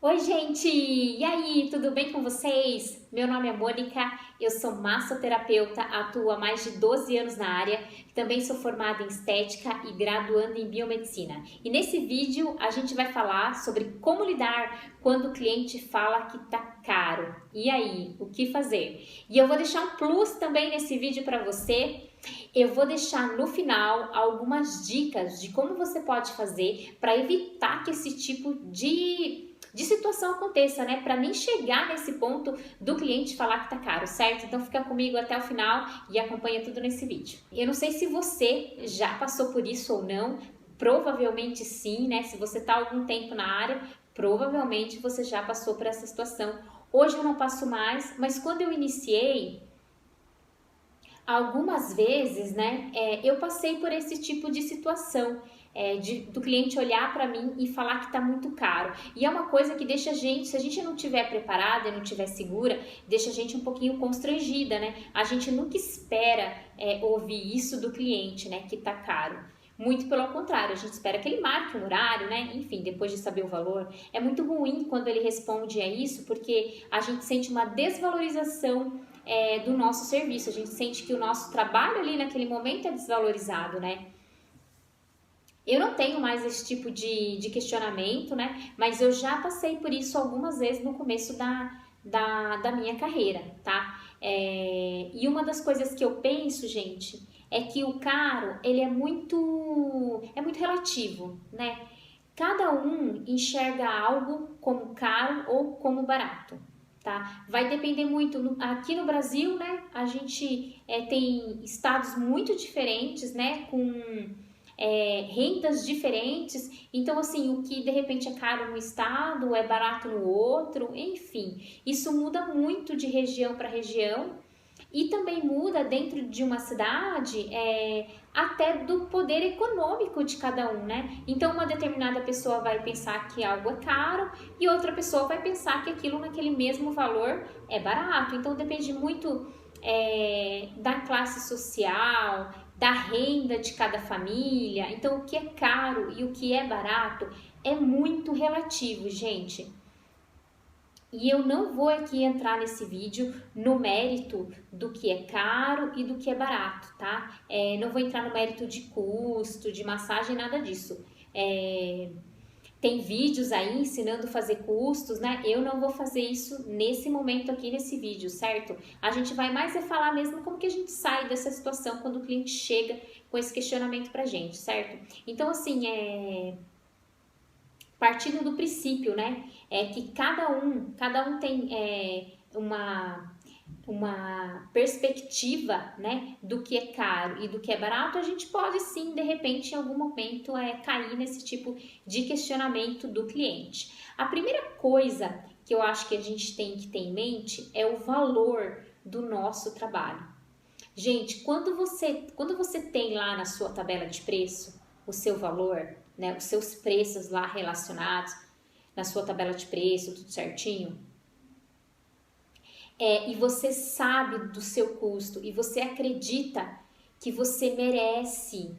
Oi, gente! E aí, tudo bem com vocês? Meu nome é Mônica, eu sou massoterapeuta, atuo há mais de 12 anos na área, também sou formada em estética e graduanda em biomedicina. E nesse vídeo a gente vai falar sobre como lidar quando o cliente fala que tá caro. E aí, o que fazer? E eu vou deixar um plus também nesse vídeo para você. Eu vou deixar no final algumas dicas de como você pode fazer para evitar que esse tipo de situação aconteça, né? Para nem chegar nesse ponto do cliente falar que tá caro, certo? Então fica comigo até o final e acompanha tudo nesse vídeo. Eu não sei se você já passou por isso ou não, provavelmente sim, né? Se você tá há algum tempo na área, provavelmente você já passou por essa situação. Hoje eu não passo mais, mas quando eu iniciei, algumas vezes, né, eu passei por esse tipo de situação, do cliente olhar para mim e falar que está muito caro. E é uma coisa que deixa a gente, se a gente não tiver preparada e não tiver segura, deixa a gente um pouquinho constrangida, né? A gente nunca espera ouvir isso do cliente, né, que está caro. Muito pelo contrário, a gente espera que ele marque um horário, né? Enfim, depois de saber o valor. É muito ruim quando ele responde a isso, porque a gente sente uma desvalorização do nosso serviço. A gente sente que o nosso trabalho ali naquele momento é desvalorizado, né? Eu não tenho mais esse tipo de questionamento, né? Mas eu já passei por isso algumas vezes no começo da minha carreira, tá? E uma das coisas que eu penso, gente, é que o caro, ele é muito relativo, né? Cada um enxerga algo como caro ou como barato, tá? Vai depender muito. Aqui no Brasil, né, a gente tem estados muito diferentes, né, com rendas diferentes. Então, assim, o que de repente é caro no estado é barato no outro, enfim. Isso muda muito de região para região. E também muda dentro de uma cidade até do poder econômico de cada um, né? Então, uma determinada pessoa vai pensar que algo é caro e outra pessoa vai pensar que aquilo naquele mesmo valor é barato. Então, depende muito da classe social, da renda de cada família. Então, o que é caro e o que é barato é muito relativo, gente. E eu não vou aqui entrar nesse vídeo no mérito do que é caro e do que é barato, tá? Não vou entrar no mérito de custo, de massagem, nada disso. Tem vídeos aí ensinando a fazer custos, né? Eu não vou fazer isso nesse momento aqui, nesse vídeo, certo? A gente vai mais falar mesmo como que a gente sai dessa situação quando o cliente chega com esse questionamento pra gente, certo? Então, assim, partindo do princípio, né, que cada um tem uma perspectiva, né, do que é caro e do que é barato, a gente pode sim, de repente, em algum momento, cair nesse tipo de questionamento do cliente. A primeira coisa que eu acho que a gente tem que ter em mente é o valor do nosso trabalho. Gente, quando você tem lá na sua tabela de preço o seu valor, né, os seus preços lá relacionados na sua tabela de preço, tudo certinho, e você sabe do seu custo e você acredita que você merece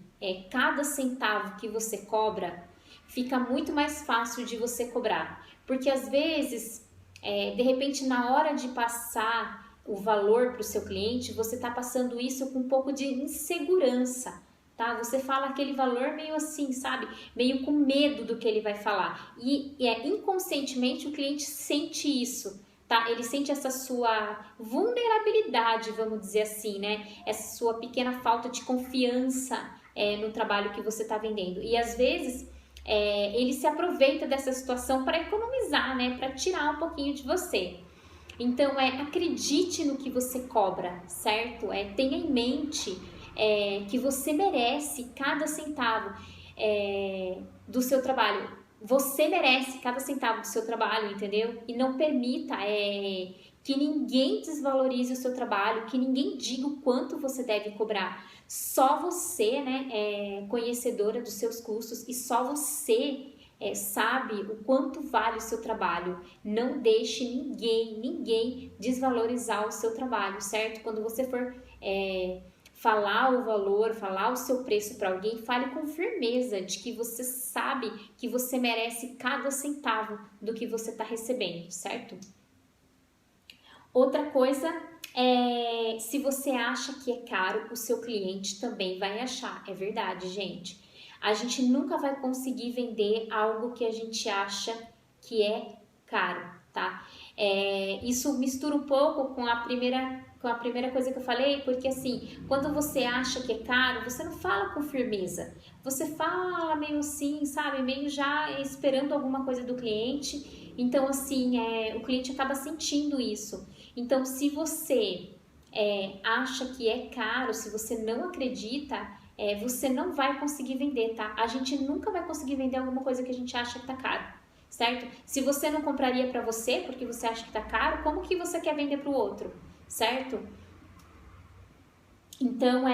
cada centavo que você cobra, fica muito mais fácil de você cobrar. Porque às vezes, de repente, na hora de passar o valor para o seu cliente, você está passando isso com um pouco de insegurança. Tá? Você fala aquele valor meio assim, sabe? Meio com medo do que ele vai falar. E inconscientemente o cliente sente isso. Tá? Ele sente essa sua vulnerabilidade, vamos dizer assim, né? Essa sua pequena falta de confiança no trabalho que você está vendendo. E às vezes ele se aproveita dessa situação para economizar, né? Para tirar um pouquinho de você. Então, acredite no que você cobra, certo? Tenha em mente que você merece cada centavo do seu trabalho. Você merece cada centavo do seu trabalho, entendeu? E não permita que ninguém desvalorize o seu trabalho, que ninguém diga o quanto você deve cobrar. Só você, né, é conhecedora dos seus custos e só você sabe o quanto vale o seu trabalho. Não deixe ninguém desvalorizar o seu trabalho, certo? Quando você for falar o valor, falar o seu preço para alguém, fale com firmeza de que você sabe que você merece cada centavo do que você está recebendo, certo? Outra coisa é, se você acha que é caro, o seu cliente também vai achar. É verdade, gente. A gente nunca vai conseguir vender algo que a gente acha que é caro, tá? Isso mistura um pouco com a primeira coisa que eu falei, porque assim, quando você acha que é caro, você não fala com firmeza. Você fala meio assim, sabe? Meio já esperando alguma coisa do cliente. Então, assim, o cliente acaba sentindo isso. Então, se você acha que é caro, se você não acredita, você não vai conseguir vender, tá? A gente nunca vai conseguir vender alguma coisa que a gente acha que tá caro, certo? Se você não compraria para você porque você acha que tá caro, como que você quer vender para o outro, certo? Então,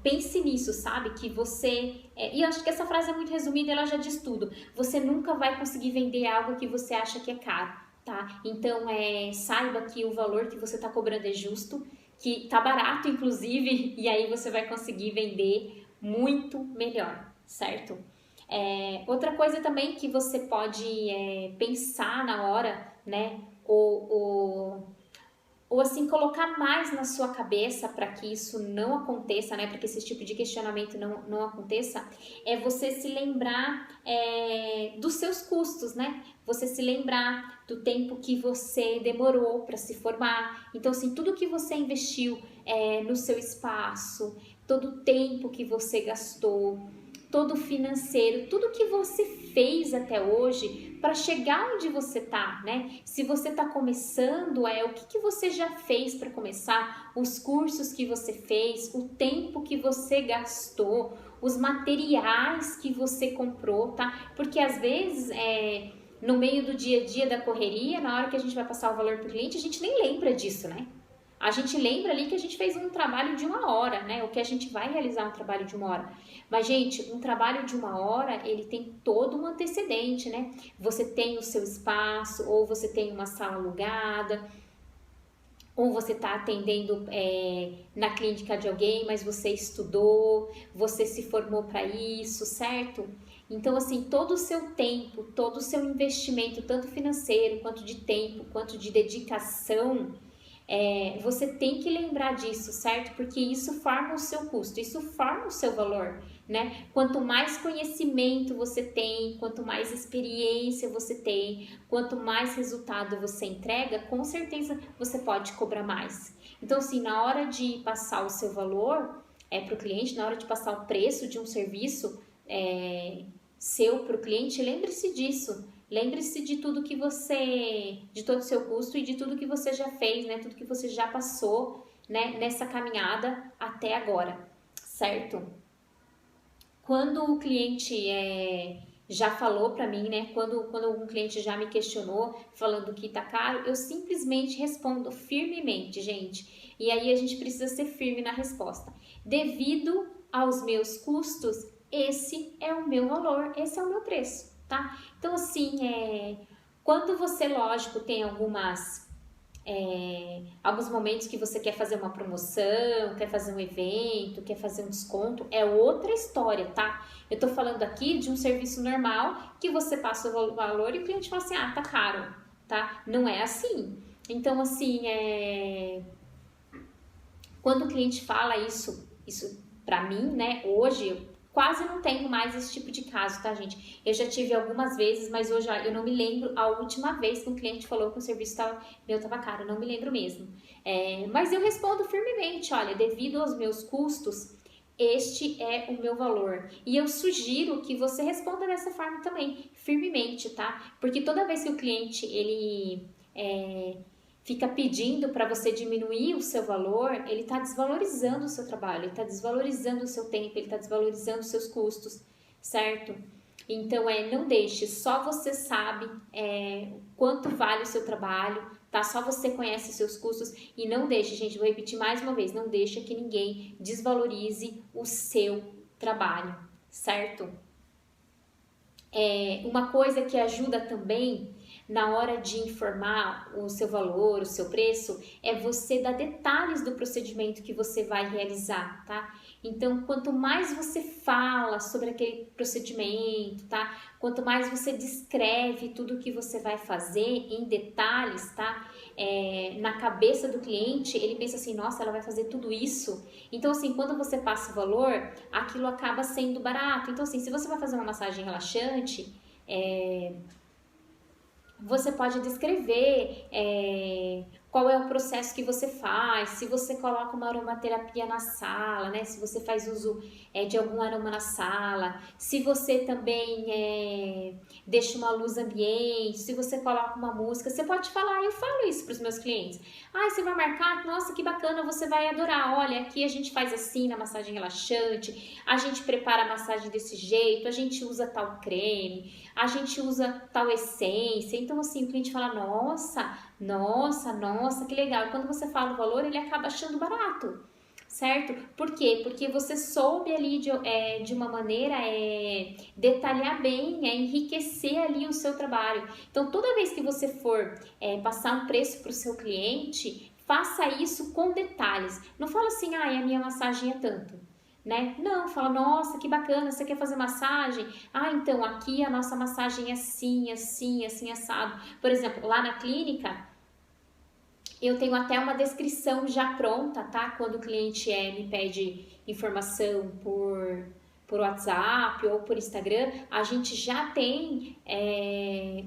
pense nisso, sabe? Que você... e eu acho que essa frase é muito resumida, ela já diz tudo. Você nunca vai conseguir vender algo que você acha que é caro, tá? Então, saiba que o valor que você está cobrando é justo, que tá barato, inclusive, e aí você vai conseguir vender muito melhor, certo? Outra coisa também que você pode pensar na hora, né? Ou assim, colocar mais na sua cabeça para que isso não aconteça, né? Para que esse tipo de questionamento não aconteça, é você se lembrar dos seus custos, né? Você se lembrar do tempo que você demorou para se formar. Então, assim, tudo que você investiu no seu espaço, todo o tempo que você gastou, todo o financeiro, tudo que você fez até hoje para chegar onde você tá, né? Se você tá começando, o que você já fez para começar, os cursos que você fez, o tempo que você gastou, os materiais que você comprou, tá? Porque às vezes no meio do dia a dia da correria, na hora que a gente vai passar o valor para o cliente, a gente nem lembra disso, né? A gente lembra ali que a gente fez um trabalho de 1 hora, né? O que a gente vai realizar um trabalho de 1 hora. Mas, gente, um trabalho de 1 hora, ele tem todo um antecedente, né? Você tem o seu espaço, ou você tem uma sala alugada, ou você está atendendo na clínica de alguém, mas você estudou, você se formou para isso, certo? Então, assim, todo o seu tempo, todo o seu investimento, tanto financeiro, quanto de tempo, quanto de dedicação, você tem que lembrar disso, certo? Porque isso forma o seu custo, isso forma o seu valor, né? Quanto mais conhecimento você tem, quanto mais experiência você tem, quanto mais resultado você entrega, com certeza você pode cobrar mais. Então, assim, na hora de passar o seu valor para o cliente, na hora de passar o preço de um serviço seu para o cliente, lembre-se disso. Lembre-se de tudo que você, de todo o seu custo e de tudo que você já fez, né? Tudo que você já passou, né? Nessa caminhada até agora, certo? Quando o cliente já falou para mim, né? Quando algum cliente já me questionou falando que tá caro, eu simplesmente respondo firmemente, gente. E aí a gente precisa ser firme na resposta. Devido aos meus custos, esse é o meu valor, esse é o meu preço, tá? Então, assim, quando você, lógico, tem alguns momentos que você quer fazer uma promoção, quer fazer um evento, quer fazer um desconto, é outra história, tá? Eu tô falando aqui de um serviço normal que você passa o valor e o cliente fala assim, tá caro, tá? Não é assim. Então, assim, quando o cliente fala isso pra mim, né, hoje, eu quase não tenho mais esse tipo de caso, tá, gente? Eu já tive algumas vezes, mas hoje eu não me lembro a última vez que um cliente falou que o serviço meu tava caro, eu não me lembro mesmo. Mas eu respondo firmemente, olha, devido aos meus custos, este é o meu valor. E eu sugiro que você responda dessa forma também, firmemente, tá? Porque toda vez que o cliente, ele fica pedindo para você diminuir o seu valor, ele está desvalorizando o seu trabalho, ele está desvalorizando o seu tempo, ele está desvalorizando os seus custos, certo? Então, não deixe, só você sabe quanto vale o seu trabalho, tá? Só você conhece os seus custos e não deixe, gente, vou repetir mais uma vez, não deixe que ninguém desvalorize o seu trabalho, certo? Uma coisa que ajuda também na hora de informar o seu valor, o seu preço, é você dar detalhes do procedimento que você vai realizar, tá? Então, quanto mais você fala sobre aquele procedimento, tá? Quanto mais você descreve tudo o que você vai fazer em detalhes, tá? Na cabeça do cliente, ele pensa assim, nossa, ela vai fazer tudo isso. Então, assim, quando você passa o valor, aquilo acaba sendo barato. Então, assim, se você vai fazer uma massagem relaxante, você pode descrever qual é o processo que você faz, se você coloca uma aromaterapia na sala, né? Se você faz uso de algum aroma na sala, se você também deixa uma luz ambiente, se você coloca uma música, você pode falar, eu falo isso para os meus clientes. Ah, você vai marcar? Nossa, que bacana, você vai adorar. Olha, aqui a gente faz assim na massagem relaxante, a gente prepara a massagem desse jeito, a gente usa tal creme, a gente usa tal essência. Então, assim, o cliente fala, nossa, que legal. E quando você fala o valor, ele acaba achando barato, certo? Por quê? Porque você soube ali de uma maneira detalhar bem, enriquecer ali o seu trabalho. Então, toda vez que você for passar um preço para o seu cliente, faça isso com detalhes. Não fala assim, a minha massagem é tanto. Né? Não, fala, nossa, que bacana, você quer fazer massagem? Ah, então aqui a nossa massagem é assim, assim, assim, assado. Por exemplo, lá na clínica, eu tenho até uma descrição já pronta, tá? Quando o cliente me pede informação por WhatsApp ou por Instagram, a gente já tem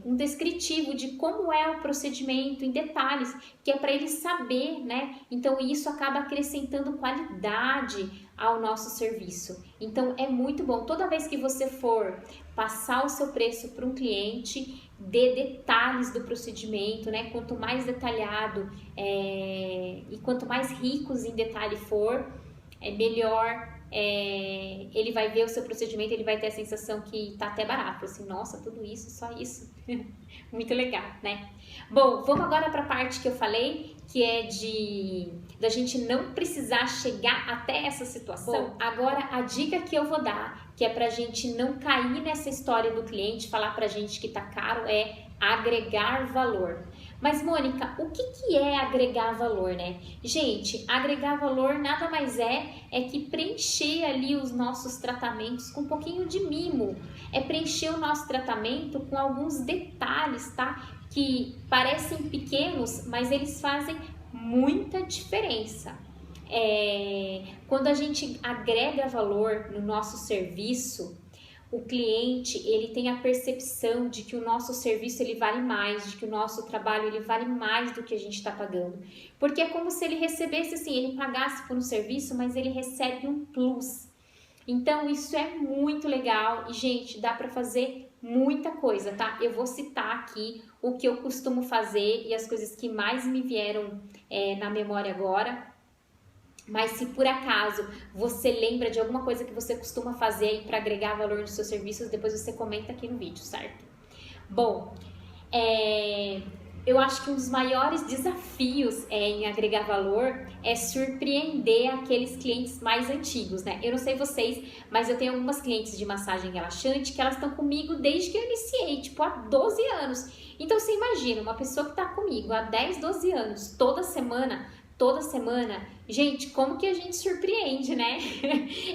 um descritivo de como é o procedimento em detalhes, que é para ele saber, né? Então isso acaba acrescentando qualidade ao nosso serviço. Então é muito bom. Toda vez que você for passar o seu preço para um cliente, dê detalhes do procedimento, né? Quanto mais detalhado e quanto mais ricos em detalhe for, melhor ele vai ver o seu procedimento, ele vai ter a sensação que tá até barato, assim, nossa, tudo isso, só isso. Muito legal, né? Bom, vamos agora para a parte que eu falei, que é da gente não precisar chegar até essa situação. Bom, agora a dica que eu vou dar, que é pra gente não cair nessa história do cliente falar pra gente que tá caro, é agregar valor. Mas, Mônica, o que é agregar valor, né? Gente, agregar valor nada mais é que preencher ali os nossos tratamentos com um pouquinho de mimo. É preencher o nosso tratamento com alguns detalhes, tá? Que parecem pequenos, mas eles fazem muita diferença. Quando a gente agrega valor no nosso serviço, o cliente, ele tem a percepção de que o nosso serviço ele vale mais, de que o nosso trabalho ele vale mais do que a gente está pagando. Porque é como se ele recebesse assim, ele pagasse por um serviço, mas ele recebe um plus. Então isso é muito legal e, gente, dá para fazer muita coisa, tá? Eu vou citar aqui o que eu costumo fazer e as coisas que mais me vieram na memória agora. Mas se por acaso você lembra de alguma coisa que você costuma fazer aí para agregar valor nos seus serviços, depois você comenta aqui no vídeo, certo? Bom, eu acho que um dos maiores desafios em agregar valor é surpreender aqueles clientes mais antigos, né? Eu não sei vocês, mas eu tenho algumas clientes de massagem relaxante que elas estão comigo desde que eu iniciei, tipo há 12 anos. Então você imagina, uma pessoa que está comigo há 10, 12 anos, toda semana, gente, como que a gente surpreende, né?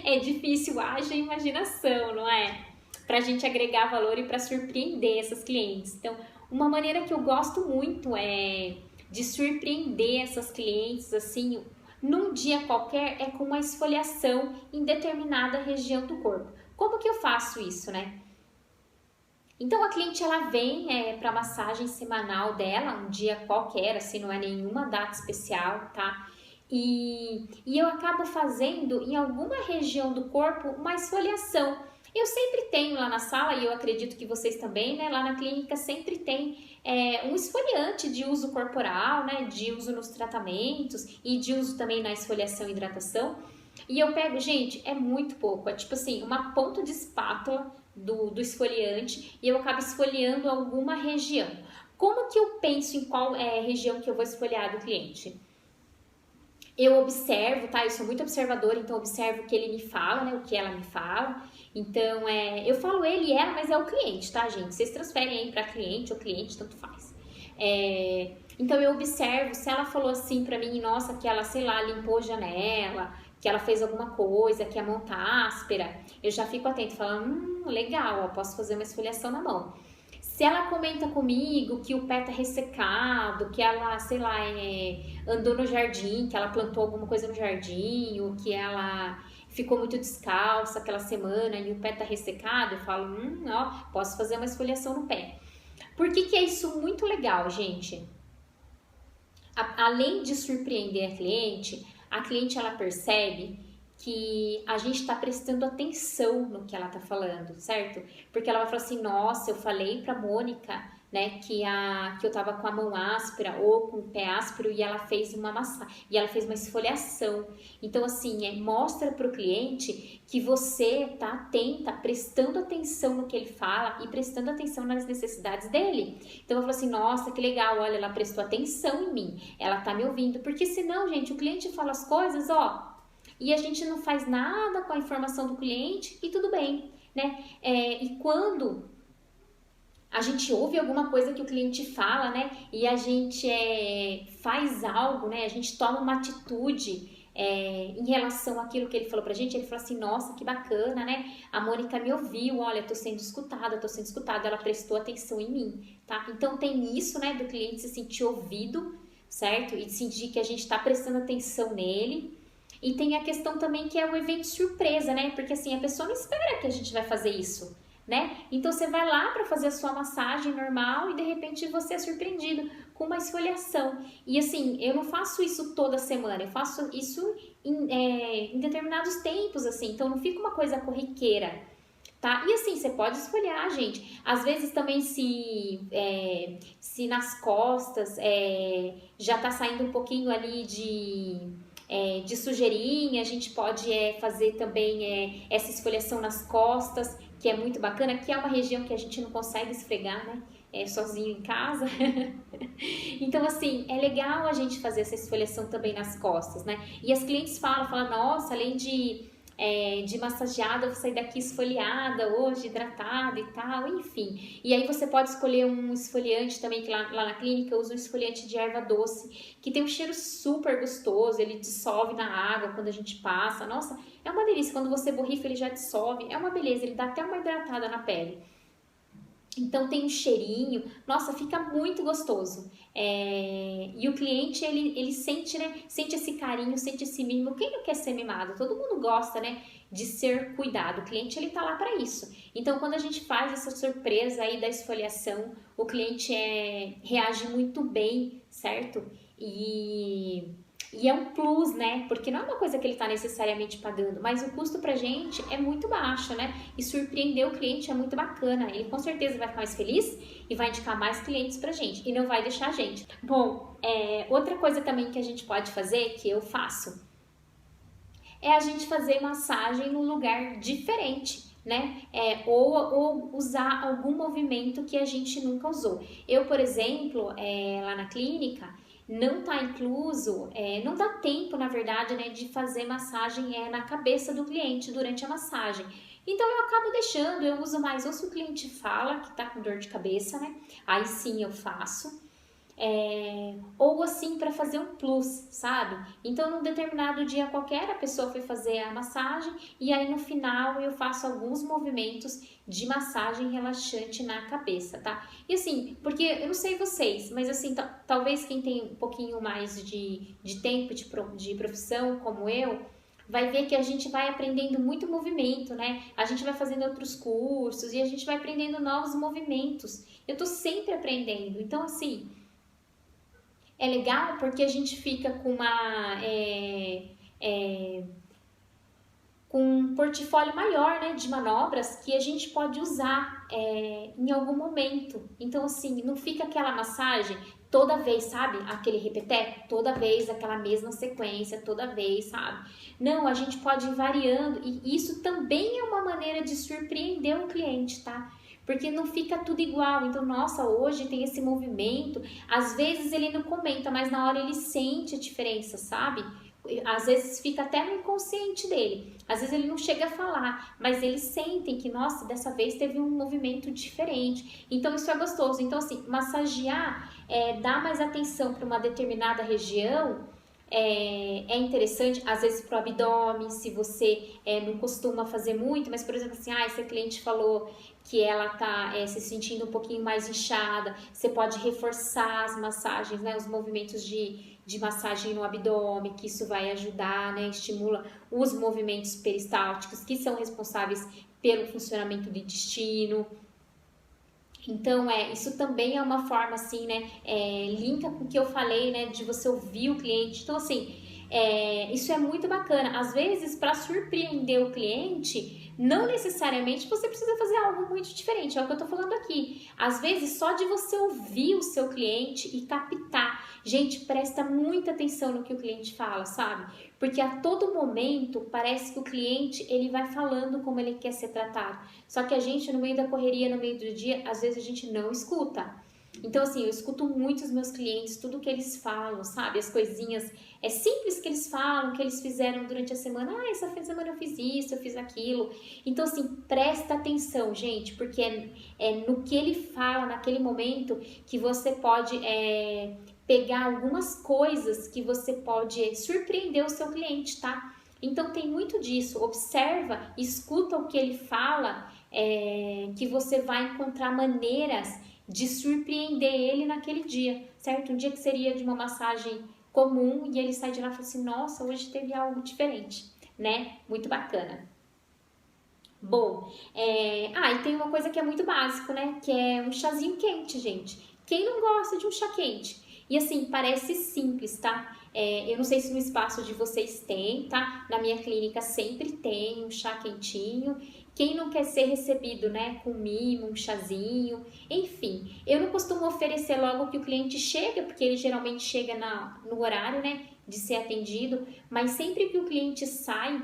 É difícil, haja imaginação, não é? Pra gente agregar valor e para surpreender essas clientes. Então, uma maneira que eu gosto muito de surpreender essas clientes, assim, num dia qualquer, é com uma esfoliação em determinada região do corpo. Como que eu faço isso, né? Então a cliente ela vem para a massagem semanal dela, um dia qualquer, assim, não é nenhuma data especial, tá? E eu acabo fazendo em alguma região do corpo uma esfoliação. Eu sempre tenho lá na sala, e eu acredito que vocês também, né? Lá na clínica sempre tem um esfoliante de uso corporal, né? De uso nos tratamentos e de uso também na esfoliação e hidratação. E eu pego, gente, é muito pouco, é tipo assim, uma ponta de espátula do esfoliante e eu acabo esfoliando alguma região. Como que eu penso em qual região que eu vou esfoliar do cliente? Eu observo, tá? Eu sou muito observadora, então eu observo o que ele me fala, né? O que ela me fala. Então, eu falo ele e ela, mas é o cliente, tá, gente? Vocês transferem aí para cliente ou cliente, tanto faz. Então, eu observo se ela falou assim pra mim, nossa, que ela, sei lá, limpou a janela, que ela fez alguma coisa, que a mão tá áspera, eu já fico atento, falando, legal, ó, posso fazer uma esfoliação na mão. Se ela comenta comigo que o pé tá ressecado, que ela, sei lá, andou no jardim, que ela plantou alguma coisa no jardim, ou que ela ficou muito descalça aquela semana e o pé tá ressecado, eu falo, ó, posso fazer uma esfoliação no pé. Por que é isso muito legal, gente? Além de surpreender a cliente ela percebe que a gente está prestando atenção no que ela está falando, certo? Porque ela vai falar assim, nossa, eu falei pra Mônica, né, que eu tava com a mão áspera ou com o pé áspero e ela fez uma e ela fez uma esfoliação. Então, assim, mostra pro cliente que você tá atenta, prestando atenção no que ele fala e prestando atenção nas necessidades dele. Então, eu falo assim, nossa, que legal, olha, ela prestou atenção em mim, ela tá me ouvindo. Porque senão, gente, o cliente fala as coisas, ó, e a gente não faz nada com a informação do cliente e tudo bem, né? E quando a gente ouve alguma coisa que o cliente fala, né? E a gente faz algo, né? A gente toma uma atitude em relação àquilo que ele falou pra gente. Ele falou assim, nossa, que bacana, né? A Mônica me ouviu, olha, tô sendo escutada, ela prestou atenção em mim, tá? Então tem isso, né? Do cliente se sentir ouvido, certo? E sentir que a gente tá prestando atenção nele. E tem a questão também que é o evento surpresa, né? Porque assim, a pessoa não espera que a gente vai fazer isso, né? Então você vai lá para fazer a sua massagem normal e de repente você é surpreendido com uma esfoliação. E assim, eu não faço isso toda semana, eu faço isso em determinados tempos, assim, então não fica uma coisa corriqueira. Tá? E assim, você pode esfoliar, gente. Às vezes também se nas costas já tá saindo um pouquinho ali de sujeirinha, a gente pode fazer também essa esfoliação nas costas, que é muito bacana, que é uma região que a gente não consegue esfregar, né? Sozinho em casa. Então, assim, é legal a gente fazer essa esfoliação também nas costas, né? E as clientes falam, nossa, além de massageada, eu vou sair daqui esfoliada hoje, hidratada e tal, enfim. E aí você pode escolher um esfoliante também, que lá na clínica eu uso um esfoliante de erva doce, que tem um cheiro super gostoso, ele dissolve na água quando a gente passa. Nossa, é uma delícia, quando você borrifa ele já dissolve, é uma beleza, ele dá até uma hidratada na pele. Então tem um cheirinho, nossa, fica muito gostoso. E o cliente, ele sente, né? Sente esse carinho, sente esse mimo. Quem não quer ser mimado? Todo mundo gosta, né? De ser cuidado. O cliente, ele tá lá para isso. Então, quando a gente faz essa surpresa aí da esfoliação, o cliente reage muito bem, certo? E é um plus, né? Porque não é uma coisa que ele está necessariamente pagando, mas o custo pra gente é muito baixo, né? E surpreender o cliente é muito bacana. Ele com certeza vai ficar mais feliz e vai indicar mais clientes pra gente e não vai deixar a gente. Bom, outra coisa também que a gente pode fazer, que eu faço, é a gente fazer massagem num lugar diferente, né? Ou usar algum movimento que a gente nunca usou. Eu, por exemplo, lá na clínica, não está incluso, não dá tempo, na verdade, né, de fazer massagem na cabeça do cliente durante a massagem. Então eu acabo deixando, eu uso mais ou se o cliente fala que tá com dor de cabeça, né? Aí sim eu faço. Ou assim para fazer um plus, sabe? Então num determinado dia qualquer a pessoa foi fazer a massagem e aí no final eu faço alguns movimentos de massagem relaxante na cabeça, tá? E assim, porque eu não sei vocês, mas assim, talvez quem tem um pouquinho mais de tempo de profissão como eu, vai ver que a gente vai aprendendo muito movimento, né? A gente vai fazendo outros cursos e a gente vai aprendendo novos movimentos. Eu tô sempre aprendendo, então assim, é legal porque a gente fica com com um portfólio maior, né, de manobras que a gente pode usar em algum momento. Então, assim, não fica aquela massagem toda vez, sabe? Aquele repeté, toda vez, aquela mesma sequência, toda vez, sabe? Não, a gente pode ir variando e isso também é uma maneira de surpreender o cliente, tá? Porque não fica tudo igual. Então, nossa, hoje tem esse movimento. Às vezes ele não comenta, mas na hora ele sente a diferença, sabe? Às vezes fica até no inconsciente dele. Às vezes ele não chega a falar, mas eles sentem que, nossa, dessa vez teve um movimento diferente. Então isso é gostoso. Então assim, massagear, dar mais atenção para uma determinada região é interessante, às vezes para o abdômen, se você não costuma fazer muito, mas por exemplo assim, essa cliente falou que ela tá se sentindo um pouquinho mais inchada, você pode reforçar as massagens, né, os movimentos de massagem no abdômen, que isso vai ajudar, né, estimula os movimentos peristálticos, que são responsáveis pelo funcionamento do intestino. Então, isso também é uma forma, assim, né, linka com o que eu falei, né, de você ouvir o cliente. Então, assim, isso é muito bacana. Às vezes, para surpreender o cliente, não necessariamente você precisa fazer algo muito diferente, é o que eu tô falando aqui. Às vezes, só de você ouvir o seu cliente e captar. Gente, presta muita atenção no que o cliente fala, sabe? Porque a todo momento parece que o cliente ele vai falando como ele quer ser tratado. Só que a gente, no meio da correria, no meio do dia, às vezes a gente não escuta. Então, assim, eu escuto muito os meus clientes, tudo que eles falam, sabe? As coisinhas simples que eles falam, que eles fizeram durante a semana. Essa semana eu fiz isso, eu fiz aquilo. Então, assim, presta atenção, gente, porque é no que ele fala naquele momento que você pode pegar algumas coisas que você pode surpreender o seu cliente, tá? Então, tem muito disso. Observa, escuta o que ele fala, que você vai encontrar maneiras de surpreender ele naquele dia, certo? Um dia que seria de uma massagem comum e ele sai de lá e fala assim, nossa, hoje teve algo diferente, né? Muito bacana. Bom, e tem uma coisa que é muito básico, né? Que é um chazinho quente, gente. Quem não gosta de um chá quente? E assim, parece simples, tá? Eu não sei se no espaço de vocês tem, tá? Na minha clínica sempre tem um chá quentinho. Quem não quer ser recebido, né, com mimo, um chazinho, enfim. Eu não costumo oferecer logo que o cliente chega, porque ele geralmente chega no horário, né, de ser atendido, mas sempre que o cliente sai,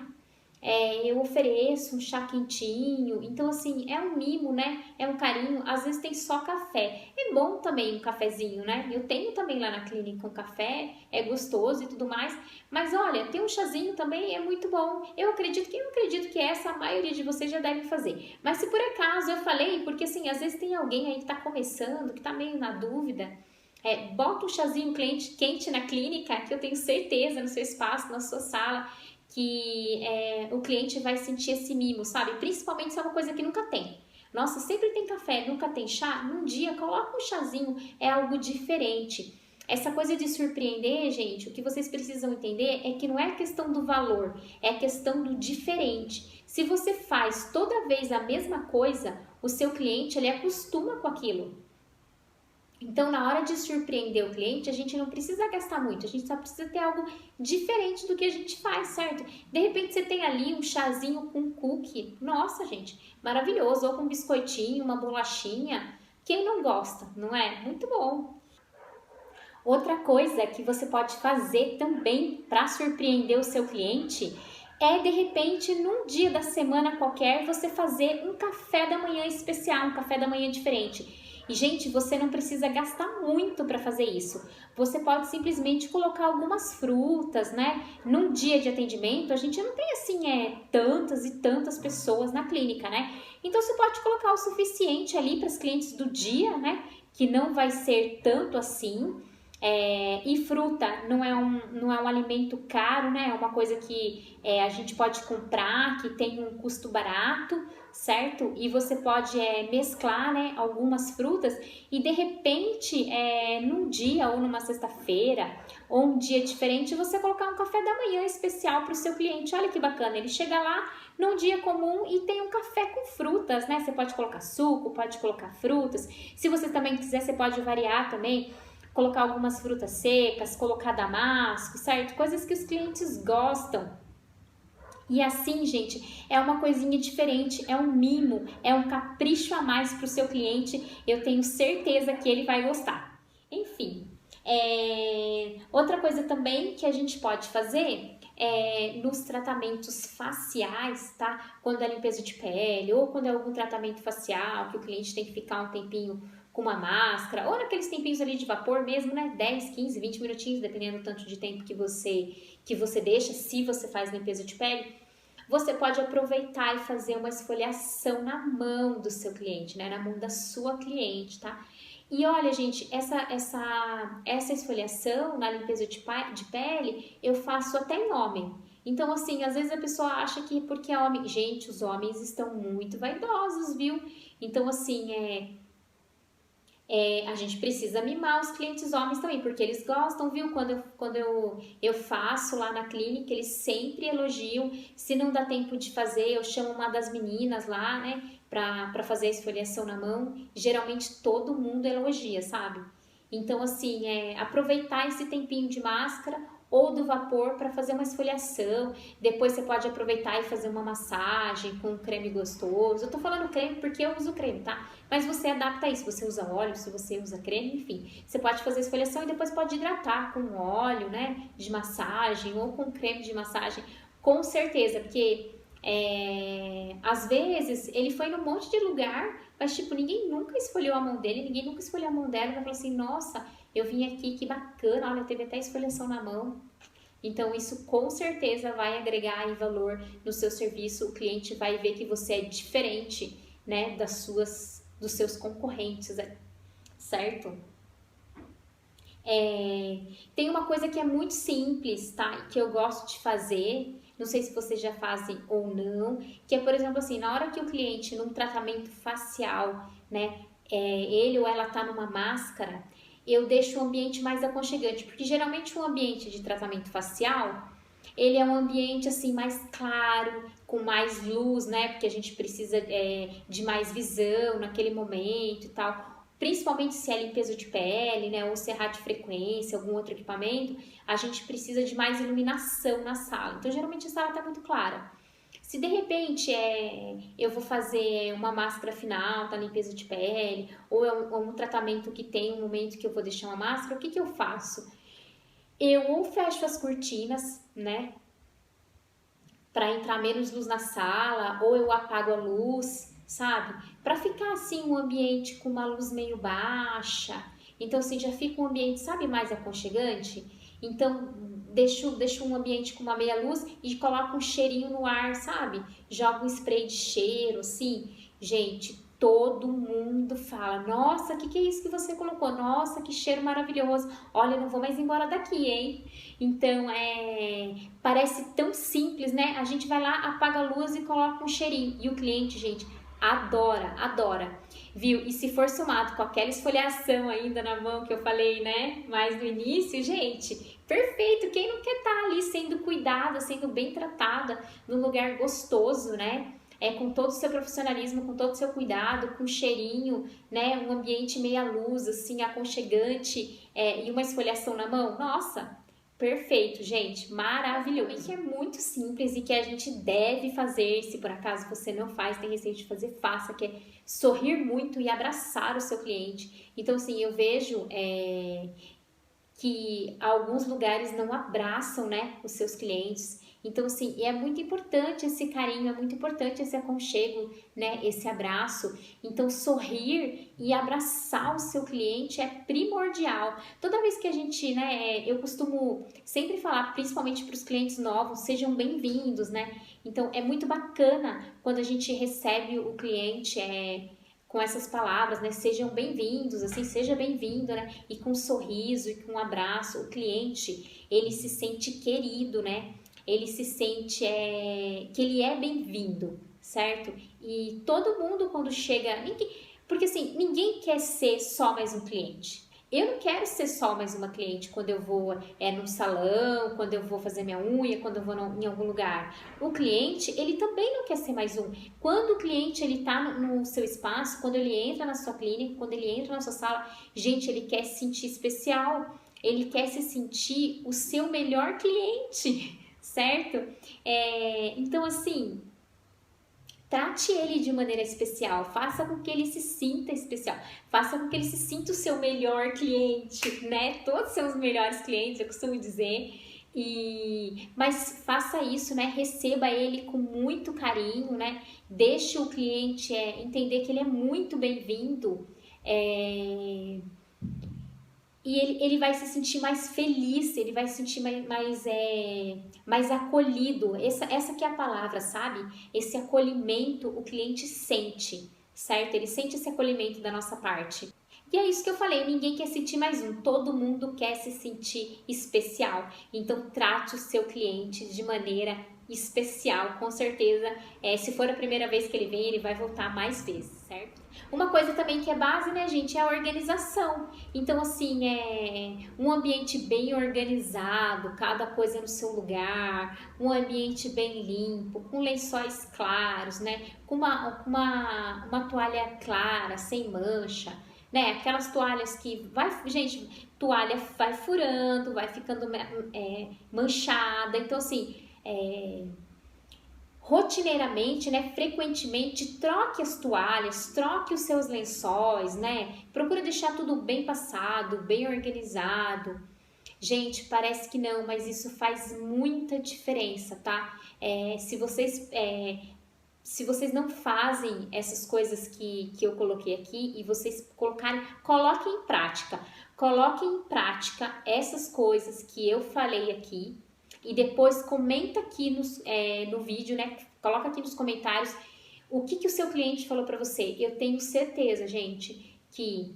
eu ofereço um chá quentinho. Então, assim, é um mimo, né? É um carinho. Às vezes tem só café. É bom também um cafezinho, né? Eu tenho também lá na clínica um café, é gostoso e tudo mais. Mas olha, tem um chazinho também, é muito bom. Eu acredito que essa a maioria de vocês já deve fazer. Mas se por acaso eu falei, porque assim, às vezes tem alguém aí que tá começando, que tá meio na dúvida. Bota um chazinho quente na clínica, que eu tenho certeza no seu espaço, na sua sala, que o cliente vai sentir esse mimo, sabe? Principalmente se é uma coisa que nunca tem. Nossa, sempre tem café, nunca tem chá? Num dia, coloca um chazinho, é algo diferente. Essa coisa de surpreender, gente, o que vocês precisam entender é que não é questão do valor, é questão do diferente. Se você faz toda vez a mesma coisa, o seu cliente, ele acostuma com aquilo. Então, na hora de surpreender o cliente, a gente não precisa gastar muito, a gente só precisa ter algo diferente do que a gente faz, certo? De repente, você tem ali um chazinho com cookie, nossa, gente, maravilhoso, ou com um biscoitinho, uma bolachinha, quem não gosta, não é? Muito bom. Outra coisa que você pode fazer também para surpreender o seu cliente é, de repente, num dia da semana qualquer, você fazer um café da manhã especial, um café da manhã diferente. E, gente, você não precisa gastar muito para fazer isso. Você pode simplesmente colocar algumas frutas, né? Num dia de atendimento, a gente não tem, assim, tantas e tantas pessoas na clínica, né? Então, você pode colocar o suficiente ali para os clientes do dia, né? Que não vai ser tanto assim. E fruta não é um alimento caro, né? É uma coisa que a gente pode comprar, que tem um custo barato, certo? E você pode mesclar, né, algumas frutas e de repente, num dia ou numa sexta-feira ou um dia diferente, você colocar um café da manhã especial para o seu cliente. Olha que bacana, ele chega lá num dia comum e tem um café com frutas, né? Você pode colocar suco, pode colocar frutas. Se você também quiser, você pode variar também. Colocar algumas frutas secas, colocar damasco, certo? Coisas que os clientes gostam. E assim, gente, é uma coisinha diferente, é um mimo, é um capricho a mais para o seu cliente. Eu tenho certeza que ele vai gostar. Enfim, outra coisa também que a gente pode fazer nos tratamentos faciais, tá? Quando é limpeza de pele ou quando é algum tratamento facial que o cliente tem que ficar um tempinho com uma máscara, ou naqueles tempinhos ali de vapor mesmo, né? 10, 15, 20 minutinhos, dependendo do tanto de tempo que você deixa, se você faz limpeza de pele. Você pode aproveitar e fazer uma esfoliação na mão do seu cliente, né? Na mão da sua cliente, tá? E olha, gente, essa esfoliação na limpeza de pele eu faço até em homem. Então, assim, às vezes a pessoa acha que porque é homem... Gente, os homens estão muito vaidosos, viu? Então, assim, a gente precisa mimar os clientes homens também, porque eles gostam, viu? Quando eu faço lá na clínica, eles sempre elogiam. Se não dá tempo de fazer, eu chamo uma das meninas lá, né, pra fazer a esfoliação na mão. Geralmente todo mundo elogia, sabe? Então, assim, aproveitar esse tempinho de máscara ou do vapor para fazer uma esfoliação. Depois você pode aproveitar e fazer uma massagem com um creme gostoso. Eu tô falando creme porque eu uso creme, tá? Mas você adapta isso, você usa óleo, se você usa creme, enfim. Você pode fazer esfoliação e depois pode hidratar com óleo, né, de massagem ou com creme de massagem. Com certeza, porque às vezes ele foi num monte de lugar, mas tipo, ninguém nunca esfoliou a mão dele, ninguém nunca esfoliou a mão dela, e vai falar assim, nossa, eu vim aqui, que bacana, olha, teve até esfoliação na mão. Então, isso com certeza vai agregar aí valor no seu serviço, o cliente vai ver que você é diferente, né, dos seus concorrentes, certo? Tem uma coisa que é muito simples, tá? Que eu gosto de fazer, não sei se vocês já fazem ou não, que é, por exemplo, assim, na hora que o cliente, num tratamento facial, né, ele ou ela tá numa máscara, eu deixo o ambiente mais aconchegante, porque geralmente um ambiente de tratamento facial, ele é um ambiente, assim, mais claro, com mais luz, né, porque a gente precisa de mais visão naquele momento e tal. Principalmente se é limpeza de pele, né, ou se é radiofrequência, algum outro equipamento, a gente precisa de mais iluminação na sala. Então, geralmente a sala está muito clara. Se de repente eu vou fazer uma máscara final da limpeza de pele, ou um tratamento que tem um momento que eu vou deixar uma máscara, o que que eu faço? Eu ou fecho as cortinas, né, para entrar menos luz na sala, ou eu apago a luz, sabe? Para ficar assim um ambiente com uma luz meio baixa. Então assim já fica um ambiente, sabe, mais aconchegante. Então deixo um ambiente com uma meia luz e coloco um cheirinho no ar, sabe? Jogo um spray de cheiro, assim. Gente, todo mundo fala, nossa, o que é isso que você colocou? Nossa, que cheiro maravilhoso. Olha, eu não vou mais embora daqui, hein? Então, parece tão simples, né? A gente vai lá, apaga a luz e coloca um cheirinho. E o cliente, gente, adora, adora, viu? E se for somado com aquela esfoliação ainda na mão que eu falei, né? Mais no início, gente, perfeito. Quem não quer estar ali sendo cuidada, sendo bem tratada, num lugar gostoso, né? Com todo o seu profissionalismo, com todo o seu cuidado, com cheirinho, né? Um ambiente meia luz, assim, aconchegante, e uma esfoliação na mão. Nossa, perfeito, gente, maravilhoso. Que é muito simples e que a gente deve fazer, se por acaso você não faz, tem receio de fazer, faça, que é sorrir muito e abraçar o seu cliente. Então, assim, eu vejo que alguns lugares não abraçam, né, os seus clientes. Então, assim, é muito importante esse carinho, é muito importante esse aconchego, né, esse abraço. Então, sorrir e abraçar o seu cliente é primordial. Toda vez que a gente, né, eu costumo sempre falar, principalmente para os clientes novos, sejam bem-vindos, né? Então, é muito bacana quando a gente recebe o cliente, com essas palavras, né? Sejam bem-vindos, assim, seja bem-vindo, né? E com um sorriso e com um abraço, o cliente, ele se sente querido, né? Ele se sente que ele é bem-vindo, certo? E todo mundo quando chega, porque assim, ninguém quer ser só mais um cliente. Eu não quero ser só mais uma cliente quando eu vou num salão, quando eu vou fazer minha unha, quando eu vou em algum lugar. O cliente, ele também não quer ser mais um. Quando o cliente ele tá no seu espaço, quando ele entra na sua clínica, quando ele entra na sua sala, gente, ele quer se sentir especial. Ele quer se sentir o seu melhor cliente, certo? Então, assim, trate ele de maneira especial, faça com que ele se sinta especial, faça com que ele se sinta o seu melhor cliente, né? Todos são os melhores clientes, eu costumo dizer. Mas faça isso, né? Receba ele com muito carinho, né? Deixe o cliente entender que ele é muito bem-vindo. E ele vai se sentir mais feliz, ele vai se sentir mais acolhido. Essa que é a palavra, sabe? Esse acolhimento o cliente sente, certo? Ele sente esse acolhimento da nossa parte. E é isso que eu falei, ninguém quer sentir mais um, todo mundo quer se sentir especial. Então trate o seu cliente de maneira especial, com certeza. Se for a primeira vez que ele vem, ele vai voltar mais vezes, certo? Uma coisa também que é base, né, gente, é a organização. Então, assim, um ambiente bem organizado, cada coisa no seu lugar, um ambiente bem limpo, com lençóis claros, né, com uma toalha clara, sem mancha, né, aquelas toalhas que toalha vai furando, vai ficando manchada. Então, assim, rotineiramente, né, frequentemente, troque as toalhas, troque os seus lençóis, né? Procura deixar tudo bem passado, bem organizado. Gente, parece que não, mas isso faz muita diferença, tá? Se vocês não fazem essas coisas que eu coloquei aqui e vocês coloquem em prática. Coloquem em prática essas coisas que eu falei aqui. E depois comenta aqui no vídeo, né? Coloca aqui nos comentários o que o seu cliente falou para você. Eu tenho certeza, gente, que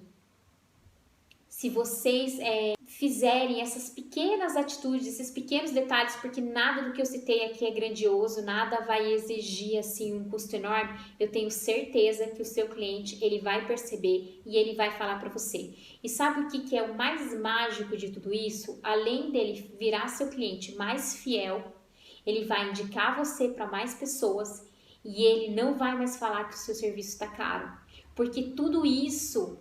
se vocês fizerem essas pequenas atitudes, esses pequenos detalhes, porque nada do que eu citei aqui é grandioso, nada vai exigir assim um custo enorme, eu tenho certeza que o seu cliente ele vai perceber e ele vai falar para você. E sabe o que é o mais mágico de tudo isso? Além dele virar seu cliente mais fiel, ele vai indicar você para mais pessoas e ele não vai mais falar que o seu serviço está caro, porque tudo isso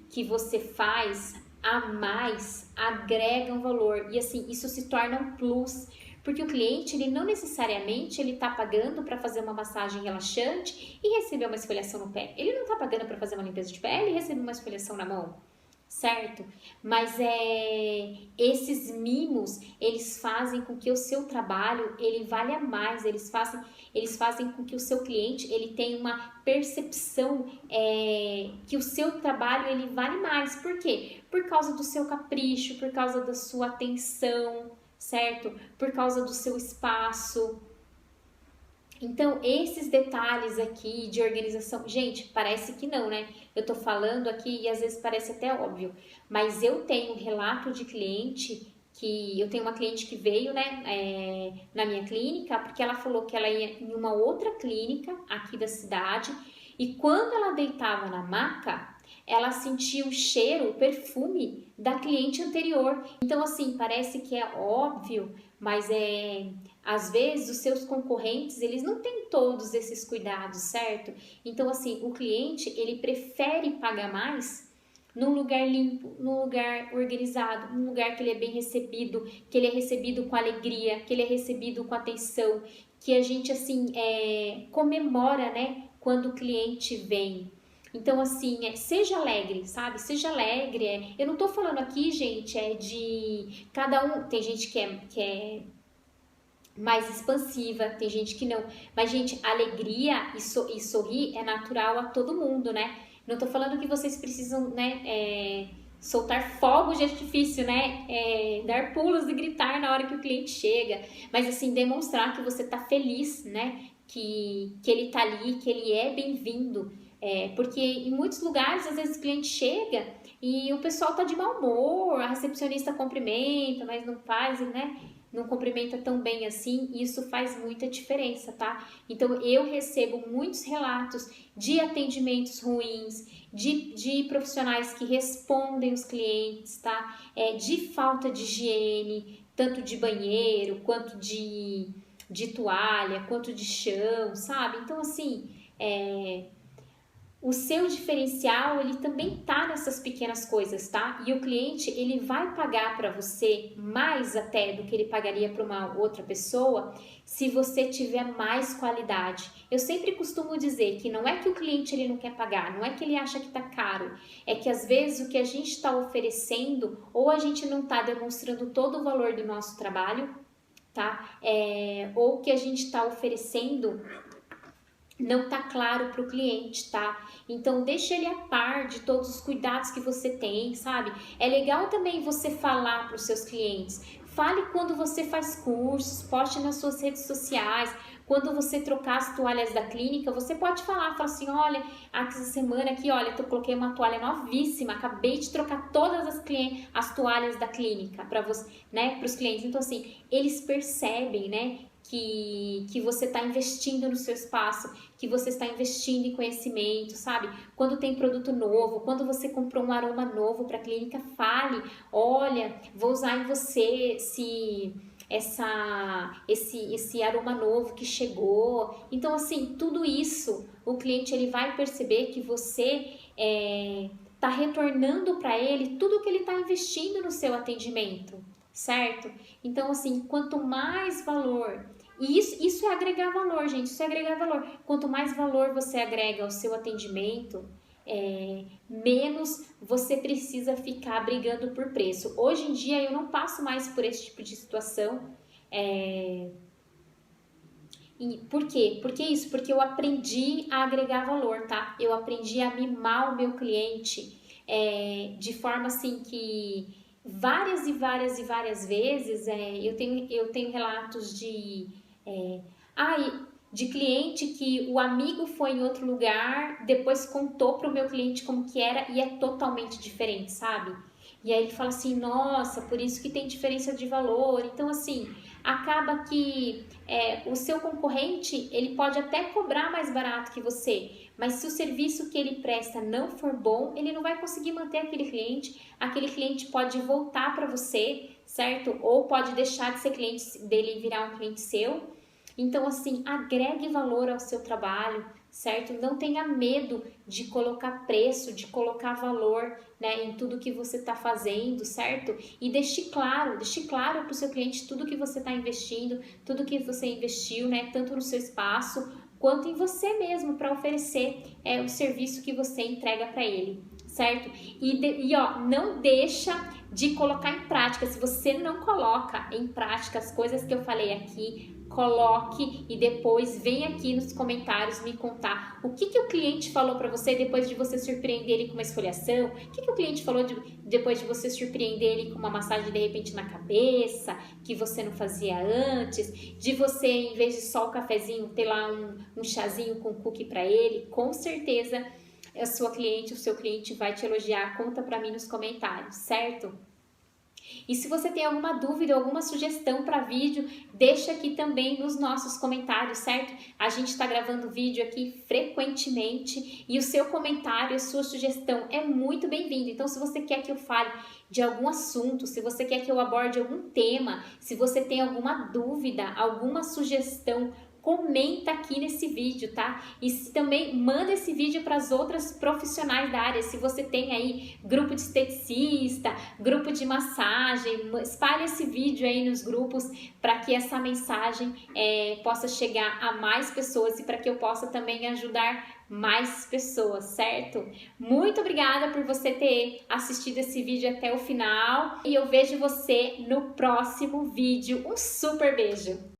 que você faz a mais agrega um valor e assim isso se torna um plus, porque o cliente ele não necessariamente ele está pagando para fazer uma massagem relaxante e receber uma esfoliação no pé, ele não está pagando para fazer uma limpeza de pele e receber uma esfoliação na mão, certo? Mas esses mimos eles fazem com que o seu trabalho ele valha mais, eles fazem com que o seu cliente ele tenha uma percepção que o seu trabalho ele vale mais. Por quê? Por causa do seu capricho, por causa da sua atenção, certo? Por causa do seu espaço. Então, esses detalhes aqui de organização, gente, parece que não, né? Eu tô falando aqui e às vezes parece até óbvio, mas eu tenho um relato de cliente eu tenho uma cliente que veio, né, na minha clínica, porque ela falou que ela ia em uma outra clínica aqui da cidade e quando ela deitava na maca, ela sentia o cheiro, o perfume da cliente anterior. Então, assim, parece que é óbvio, mas às vezes os seus concorrentes, eles não têm todos esses cuidados, certo? Então, assim, o cliente, ele prefere pagar mais num lugar limpo, num lugar organizado, num lugar que ele é bem recebido, que ele é recebido com alegria, que ele é recebido com atenção, que a gente, assim, comemora, né, quando o cliente vem. Então, assim, seja alegre, sabe? Seja alegre. Eu não tô falando aqui, gente, de cada um. Tem gente que é mais expansiva, tem gente que não. Mas, gente, alegria e sorrir é natural a todo mundo, né? Não tô falando que vocês precisam, né, soltar fogos de artifício, né? Dar pulos e gritar na hora que o cliente chega. Mas, assim, demonstrar que você tá feliz, né? Que ele tá ali, que ele é bem-vindo. Porque em muitos lugares, às vezes o cliente chega e o pessoal tá de mau humor, a recepcionista cumprimenta, mas não faz, né? Não cumprimenta tão bem assim, e isso faz muita diferença, tá? Então, eu recebo muitos relatos de atendimentos ruins, de profissionais que respondem os clientes, tá? De falta de higiene, tanto de banheiro, quanto de toalha, quanto de chão, sabe? Então, assim, o seu diferencial, ele também tá nessas pequenas coisas, tá? E o cliente, ele vai pagar para você mais até do que ele pagaria para uma outra pessoa se você tiver mais qualidade. Eu sempre costumo dizer que não é que o cliente ele não quer pagar, não é que ele acha que tá caro, é que às vezes o que a gente está oferecendo ou a gente não tá demonstrando todo o valor do nosso trabalho, tá? Ou que a gente está oferecendo não tá claro para o cliente, tá? Então deixa ele a par de todos os cuidados que você tem, sabe? É legal também você falar para os seus clientes. Fale quando você faz cursos, poste nas suas redes sociais. Quando você trocar as toalhas da clínica, você pode fala assim, olha, essa semana aqui, olha, eu coloquei uma toalha novíssima, acabei de trocar todas as toalhas da clínica para você, né, para os clientes. Então assim, eles percebem, né, que você está investindo no seu espaço, que você está investindo em conhecimento, sabe? Quando tem produto novo, quando você comprou um aroma novo para a clínica, fale, olha, vou usar em você esse aroma novo que chegou. Então, assim, tudo isso, o cliente ele vai perceber que você está retornando para ele tudo que ele está investindo no seu atendimento, certo? Então, assim, quanto mais valor, e isso é agregar valor, gente, isso é agregar valor. Quanto mais valor você agrega ao seu atendimento, menos você precisa ficar brigando por preço. Hoje em dia eu não passo mais por esse tipo de situação. E por quê? Por que isso? Porque eu aprendi a agregar valor, tá? Eu aprendi a mimar o meu cliente de forma assim que várias e várias e várias vezes eu tenho relatos de cliente que o amigo foi em outro lugar, depois contou para o meu cliente como que era e é totalmente diferente, sabe? E aí ele fala assim, nossa, por isso que tem diferença de valor. Então assim, acaba que o seu concorrente, ele pode até cobrar mais barato que você, mas se o serviço que ele presta não for bom, ele não vai conseguir manter aquele cliente pode voltar para você, certo? Ou pode deixar de ser cliente dele e virar um cliente seu. Então, assim, agregue valor ao seu trabalho, certo? Não tenha medo de colocar preço, de colocar valor, né, em tudo que você está fazendo, certo? E deixe claro para o seu cliente tudo que você está investindo, tudo que você investiu, né, tanto no seu espaço quanto em você mesmo para oferecer o serviço que você entrega para ele, certo? E não deixa de colocar em prática. Se você não coloca em prática as coisas que eu falei aqui, coloque e depois vem aqui nos comentários me contar o que o cliente falou para você depois de você surpreender ele com uma esfoliação, o que o cliente falou depois de você surpreender ele com uma massagem de repente na cabeça, que você não fazia antes, de você, em vez de só o cafezinho, ter lá um chazinho com cookie para ele. Com certeza o seu cliente vai te elogiar. Conta para mim nos comentários, certo? E se você tem alguma dúvida, alguma sugestão para vídeo, deixa aqui também nos nossos comentários, certo? A gente está gravando vídeo aqui frequentemente e o seu comentário, a sua sugestão é muito bem-vindo. Então, se você quer que eu fale de algum assunto, se você quer que eu aborde algum tema, se você tem alguma dúvida, alguma sugestão, comenta aqui nesse vídeo, tá? E também manda esse vídeo para as outras profissionais da área. Se você tem aí grupo de esteticista, grupo de massagem, espalhe esse vídeo aí nos grupos para que essa mensagem possa chegar a mais pessoas e para que eu possa também ajudar mais pessoas, certo? Muito obrigada por você ter assistido esse vídeo até o final e eu vejo você no próximo vídeo. Um super beijo!